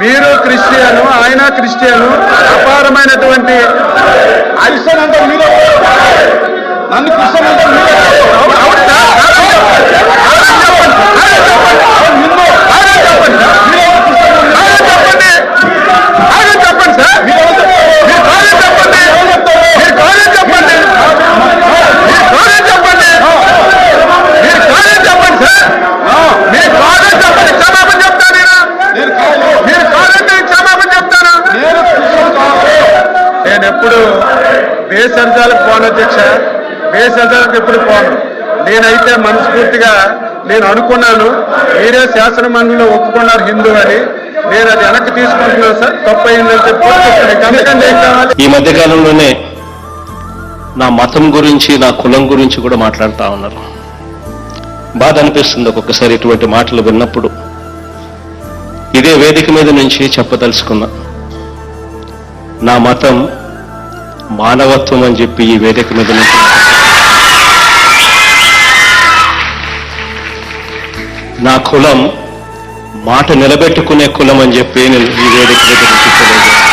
మీరు క్రిస్టియను, ఆయన క్రిస్టియను, అపారమైనటువంటి క్రిస్టియన్ అంటే మీరే, నన్ను క్రిస్టియన్ అంటే మీరే. ఎప్పుడు బేసంచాలకు పోను అధ్యక్ష, బేసంచాలకు ఎప్పుడు పోను. నేనైతే మనస్ఫూర్తిగా నేను అనుకున్నాను, మీరే శాసన మండలిలో ఒప్పుకున్నారు హిందూ అని, నేను అది వెనక్కి తీసుకుంటున్నాను సార్, తప్పయిందని చెప్పి. ఈ మధ్యకాలంలోనే నా మతం గురించి, నా కులం గురించి కూడా మాట్లాడుతూ ఉన్నారు. బాధ అనిపిస్తుంది ఒక్కొక్కసారి ఇటువంటి మాటలు విన్నప్పుడు. ఇదే వేదిక మీద నుంచి చెప్పదలుచుకున్నా, నా మతం మానవత్వం అని చెప్పి ఈ వేదిక మీద నుంచి, నా కులం మాట నిలబెట్టుకునే కులం అని చెప్పి నేను ఈ వేదిక మీద నుంచి తెలియజేస్తాను.